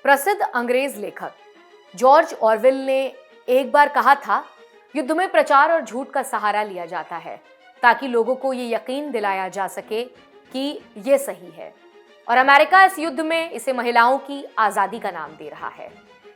प्रसिद्ध अंग्रेज लेखक जॉर्ज ऑरवेल ने एक बार कहा था, युद्ध में प्रचार और झूठ का सहारा लिया जाता है ताकि लोगों को ये यकीन दिलाया जा सके कि ये सही है। और अमेरिका इस युद्ध में इसे महिलाओं की आज़ादी का नाम दे रहा है।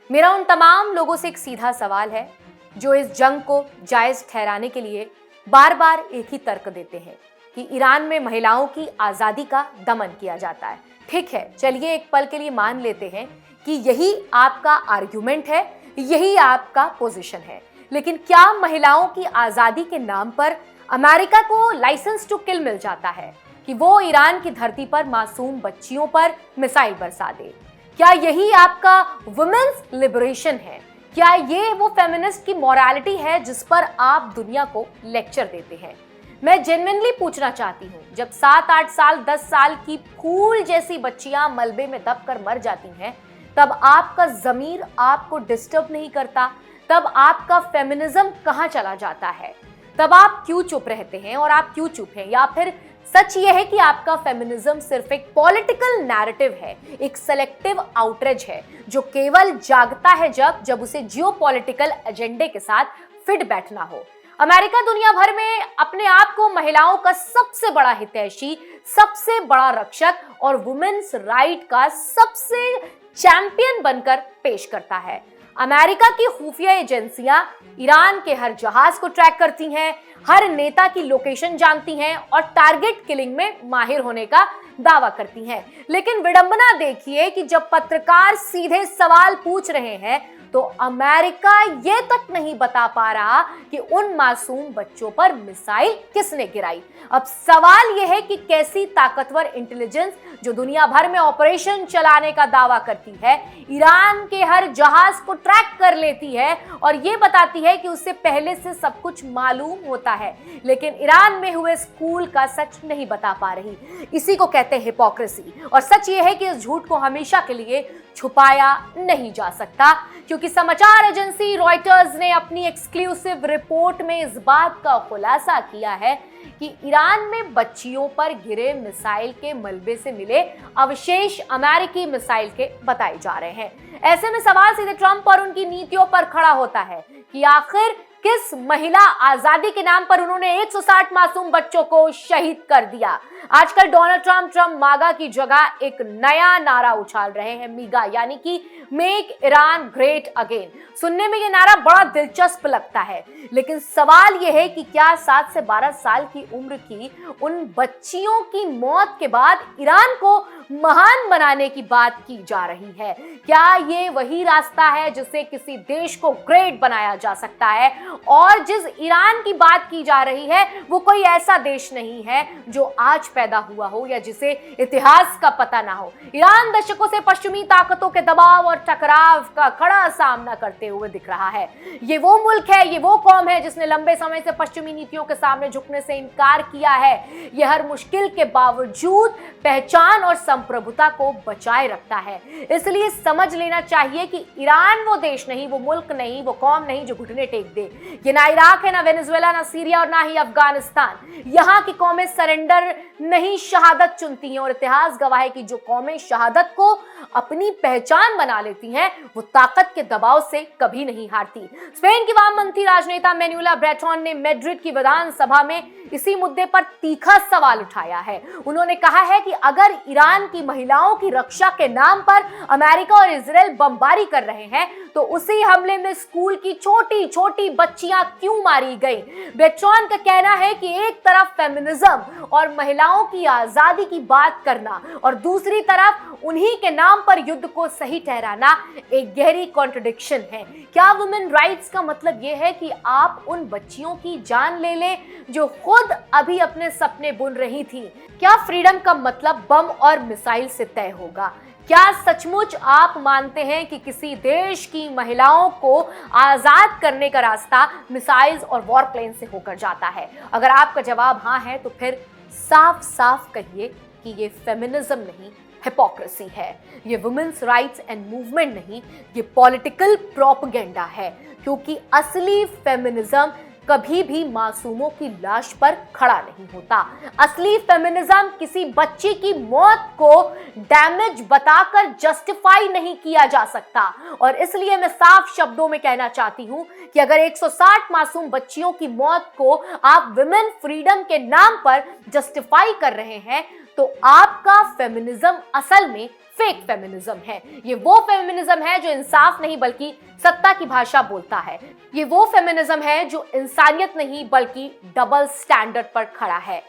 मेरा उन तमाम लोगों से एक सीधा सवाल है जो इस जंग को जायज़ ठहराने के लिए बार बार एक ही तर्क देते हैं कि ईरान में महिलाओं की आज़ादी का दमन किया जाता है। ठीक है, चलिए एक पल के लिए मान लेते हैं कि यही आपका आर्ग्यूमेंट है, यही आपका पोजीशन है, लेकिन क्या महिलाओं की आज़ादी के नाम पर अमेरिका को लाइसेंस टू किल मिल जाता है कि वो ईरान की धरती पर मासूम बच्चियों पर मिसाइल बरसा दे? क्या यही आपका वुमेन्स लिबरेशन है? क्या ये वो फेमिनिस्ट की मोरालिटी है जिस पर आप दुनिया को लेक्चर देते हैं? मैं जेन्युइनली पूछना चाहती हूँ, जब 7-8 साल 10 साल की फूल जैसी बच्चियां मलबे में दबकर मर जाती हैं, तब आपका ज़मीर आपको डिस्टर्ब नहीं करता? तब आपका फेमिनिज्म कहाँ चला जाता है? तब आप क्यों चुप रहते हैं? और आप क्यों चुप हैं? या फिर सच ये है कि आपका फेमिनिज्म सिर्फ एक पॉलिटिकल नैरेटिव है, एक सेलेक्टिव आउटरीच है जो केवल जागता है जब उसे जियोपॉलिटिकल एजेंडे के साथ फिट बैठना हो? अमेरिका दुनिया भर में अपने आप को महिलाओं का सबसे बड़ा हितैषी, सबसे बड़ा रक्षक और वुमेन्स राइट का सबसे चैंपियन बनकर पेश करता है। अमेरिका की खुफिया एजेंसियां ईरान के हर जहाज को ट्रैक करती हैं, हर नेता की लोकेशन जानती हैं और टारगेट किलिंग में माहिर होने का दावा करती हैं। लेकिन विडंबना देखिए कि जब पत्रकार सीधे सवाल पूछ रहे हैं तो अमेरिका ये तक नहीं बता पा रहा कि उन मासूम बच्चों पर मिसाइल किसने गिराई। अब सवाल यह है कि कैसी ताकतवर इंटेलिजेंस जो दुनिया भर में ऑपरेशन चलाने का दावा करती है, ईरान के हर जहाज को ट्रैक कर लेती है और ये बताती है कि उससे पहले से सब कुछ मालूम होता है, लेकिन ईरान में हुए स्कूल का सच नहीं बता पा रही। इसी को कहते हैं हिपोक्रेसी। और सच ये है कि इस झूठ को हमेशा के लिए छुपाया नहीं जा सकता, क्योंकि समाचार एजेंसी रॉयटर्स ने अपनी एक्सक्लूसिव रिपोर्ट में इस बात का खुलासा किया है कि ईरान में बच्चियों पर गिरे मिसाइल के मलबे से मिले अवशेष अमेरिकी मिसाइल के बताए जा रहे हैं। ऐसे में सवाल सीधे ट्रंप और उनकी नीतियों पर खड़ा होता है कि आखिर किस महिला आजादी के नाम पर उन्होंने 160 मासूम बच्चों को शहीद कर दिया। आजकल डोनाल्ड ट्रंप मागा की जगह एक नया नारा उछाल रहे हैं, मीगा, यानी कि मेक ईरान ग्रेट अगेन। सुनने में ये नारा बड़ा दिलचस्प लगता है, लेकिन सवाल यह है कि क्या 7 से 12 साल की उम्र की उन बच्चियों की मौत के बाद ईरान को महान बनाने की बात की जा रही है? क्या ये वही रास्ता है जिससे किसी देश को ग्रेट बनाया जा सकता है? और जिस ईरान की बात की जा रही है वो कोई ऐसा देश नहीं है जो आज पैदा हुआ हो या जिसे इतिहास का पता ना हो। ईरान दशकों से पश्चिमी ताकतों के दबाव और टकराव का कड़ा सामना करते हुए दिख रहा है। ये वो मुल्क है, ये वो कौम है जिसने लंबे समय से पश्चिमी नीतियों के सामने झुकने से इनकार किया है। यह हर मुश्किल के बावजूद पहचान और संप्रभुता को बचाए रखता है। इसलिए समझ लेना चाहिए कि ईरान वो देश नहीं, वो मुल्क नहीं, वो कौम नहीं जो घुटने टेक दे। ये ना इराक है, ना वेनेजुएला, ना सीरिया और ना ही अफगानिस्तान। यहाँ की कौमें सरेंडर नहीं शहादत चुनती हैं और इतिहास गवाह है कि जो कौमें शहादत को अपनी पहचान बना लेती हैं वो ताकत के दबाव से कभी नहीं हारती। स्पेन की वामपंथी राजनेता मैनुएला ब्रेटोन ने मैड्रिड की विधानसभा में इसी मुद्दे पर तीखा सवाल उठाया है। उन्होंने कहा है कि अगर ईरान की महिलाओं की रक्षा के नाम पर अमेरिका और इजराइल बमबारी कर रहे हैं तो उसी हमले में स्कूल की छोटी छोटी बच्चियां क्यों मारी गई? ब्रेटोन का कहना है कि एक तरफ फेमिनिज्म और महिलाओं की आजादी की बात करना और दूसरी तरफ उन्हीं के नाम पर युद्ध को सही ठहराना एक गहरी कॉन्ट्रडिक्शन है। क्या वुमेन राइट्स का मतलब यह है कि आप उन बच्चियों की जान ले लें जो खुद अभी अपने सपने बुन रही थी? क्या फ्रीडम का मतलब बम और मिसाइल से तय होगा? क्या सचमुच आप मानते हैं कि किसी देश की महिलाओं को आजाद करने का रास्ता मिसाइल्स और वॉरप्लेन से होकर जाता है? अगर आपका जवाब हाँ है तो फिर साफ साफ कहिए कि ये फेमिनिज्म नहीं, हिपोक्रेसी है। ये वुमेन्स राइट्स एंड मूवमेंट नहीं, ये पॉलिटिकल प्रोपेगेंडा है, क्योंकि असली फेमिनिज्म कभी भी मासूमों की लाश पर खड़ा नहीं होता। असली फेमिनिज्म किसी बच्ची की मौत को डैमेज बताकर जस्टिफाई नहीं किया जा सकता। और इसलिए मैं साफ शब्दों में कहना चाहती हूं कि अगर 160 मासूम बच्चियों की मौत को आप विमेन फ्रीडम के नाम पर जस्टिफाई कर रहे हैं तो आपका फेमिनिज्म असल में फेक फेमिनिज्म है। ये वो फेमिनिज्म है जो इंसाफ नहीं बल्कि सत्ता की भाषा बोलता है। ये वो फेमिनिज्म है जो इंसानियत नहीं बल्कि डबल स्टैंडर्ड पर खड़ा है।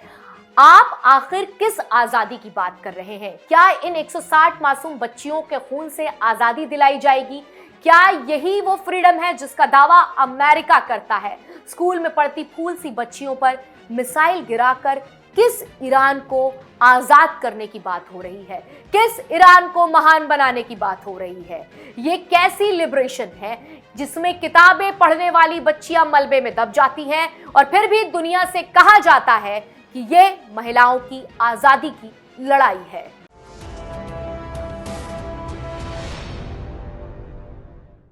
आप आखिर किस आजादी की बात कर रहे हैं? क्या इन 160 मासूम बच्चियों के खून से आजादी दिलाई जाएगी? क्या यही वो फ्रीडम है जिसका दावा अमेरिका करता है? स्कूल में पढ़ती फूल सी बच्चियों पर मिसाइल गिराकर किस ईरान को आजाद करने की बात हो रही है? किस ईरान को महान बनाने की बात हो रही है? ये कैसी लिबरेशन है जिसमें किताबें पढ़ने वाली बच्चियां मलबे में दब जाती हैं और फिर भी दुनिया से कहा जाता है कि ये महिलाओं की आजादी की लड़ाई है।